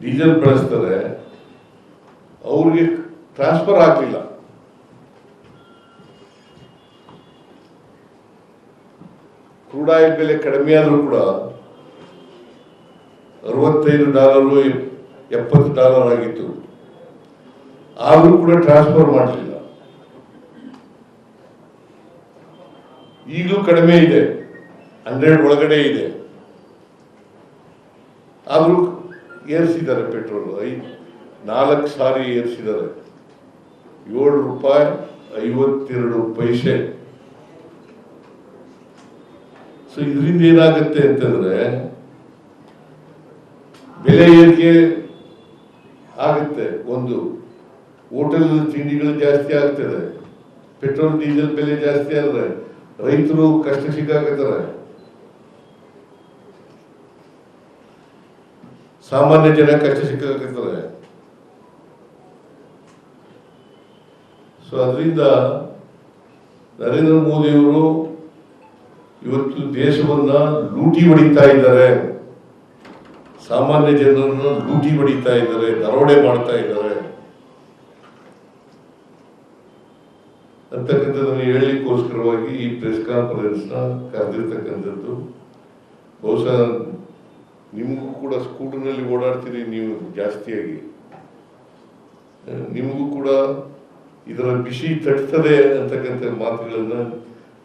Diesel ಬಳಸ್ತಾರೆ, ಅವ್ರಿಗೆ transfer ಆಗಲಿಲ್ಲ. ಕ್ರೂಡ್ ಆಯಿಲ್ ಬೆಲೆ ಕಡಿಮೆ ಆದರೂ ಕೂಡ $65 $70 ಆಗಿತ್ತು, ಆದರೂ ಕೂಡ ಟ್ರಾನ್ಸ್ಫರ್ ಮಾಡಲಿಲ್ಲ. ಈಗಲೂ ಕಡಿಮೆ ಇದೆ, 100 ಒಳಗಡೆ ಇದೆ, ಆದರೂ ಏರಿಸಿದ್ದಾರೆ. ಪೆಟ್ರೋಲ್ 4 ಸಾರಿ ಏರಿಸಿದ್ದಾರೆ, ₹7.52. ಸೊ ಇದರಿಂದ ಏನಾಗುತ್ತೆ ಅಂತಂದ್ರೆ ಬೆಲೆ ಏರಿಕೆ ಆಗುತ್ತೆ. ಒಂದು ಹೋಟೆಲ್ ತಿಂಡಿಗಳು ಜಾಸ್ತಿ ಆಗ್ತದೆ, ಪೆಟ್ರೋಲ್ ಡೀಸೆಲ್ ಬೆಲೆ ಜಾಸ್ತಿ ಆದ್ರೆ ರೈತರು ಕಷ್ಟ ಸಿಕ್ಕಾಕತ್ತಾರೆ, ಸಾಮಾನ್ಯ ಜನ ಕಷ್ಟ ಸಿಕ್ಕಾಕತ್ತಾರೆ. ಸೊ ಅದರಿಂದ ನರೇಂದ್ರ ಮೋದಿಯವರು ಇವತ್ತು ದೇಶವನ್ನ ಲೂಟಿ ಹೊಡಿತಾ ಇದ್ದಾರೆ, ಸಾಮಾನ್ಯ ಜನರನ್ನು ಲೂಟಿ ಹೊಡಿತಾ ಇದ್ದಾರೆ, ದರೋಡೆ ಮಾಡ್ತಾ ಇದ್ದಾರೆ ಅಂತಕ್ಕಂಥದ್ದನ್ನು ಹೇಳಲಿಕ್ಕೋಸ್ಕರವಾಗಿ ಈ ಪ್ರೆಸ್ ಕಾನ್ಫರೆನ್ಸ್ ನ ಕರೆದಿರ್ತಕ್ಕಂಥದ್ದು. ಬಹುಶಃ ನಿಮಗೂ ಕೂಡ ಸ್ಕೂಟರ್ನಲ್ಲಿ ಓಡಾಡ್ತೀರಿ ನೀವು ಜಾಸ್ತಿಯಾಗಿ, ನಿಮಗೂ ಕೂಡ ಇದರ ಬಿಸಿ ತಟ್ತದೆ ಅಂತಕ್ಕಂಥ ಮಾತುಗಳನ್ನ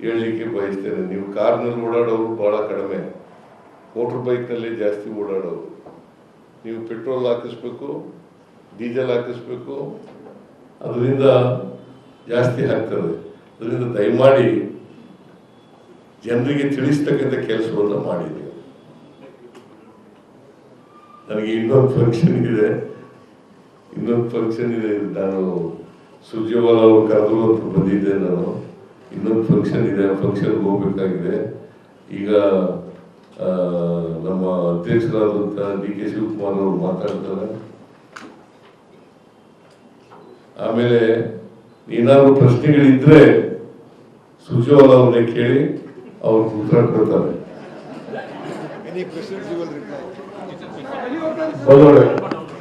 ಹೇಳಲಿಕ್ಕೆ ಬಯಸ್ತೇನೆ. ನೀವು ಕಾರ್ನಲ್ಲಿ ಓಡಾಡೋರು ಬಹಳ ಕಡಿಮೆ, ಮೋಟರ್ ಬೈಕ್ನಲ್ಲಿ ಜಾಸ್ತಿ ಓಡಾಡೋರು. ನೀವು ಪೆಟ್ರೋಲ್ ಹಾಕಿಸ್ಬೇಕು, ಡೀಸೆಲ್ ಹಾಕಿಸ್ಬೇಕು, ಅದರಿಂದ ಜಾಸ್ತಿ ಆಗ್ತದೆ. ಅದರಿಂದ ದಯಮಾಡಿ ಜನರಿಗೆ ತಿಳಿಸ್ತಕ್ಕಂಥ ಕೆಲಸವನ್ನು ಮಾಡಿದ್ದೀವಿ. ನನಗೆ ಇನ್ನೊಂದು ಫಂಕ್ಷನ್ ಇದೆ, ನಾನು ಸುರ್ಜೇವಾಲ ಅವರು ಕರೆದ್ರು ಅಂತ ಬಂದಿದ್ದೆ. ನಾನು ಇನ್ನೊಂದು ಫಂಕ್ಷನ್ ಇದೆ, ಆ ಫಂಕ್ಷನ್ಗೆ ಹೋಗ್ಬೇಕಾಗಿದೆ. ಈಗ ನಮ್ಮ ಅಧ್ಯಕ್ಷರಾದಂಥ DK ಶಿವಕುಮಾರ್ ಅವರು ಮಾತಾಡ್ತಾರೆ. ಆಮೇಲೆ ಏನಾದ್ರು ಪ್ರಶ್ನೆಗಳಿದ್ರೆ ಸುರ್ಜೇವಾಲ ಅವ್ರನ್ನೇ ಕೇಳಿ ಅವ್ರು ಉತ್ತರ ಕೊಡ್ತಾರೆ.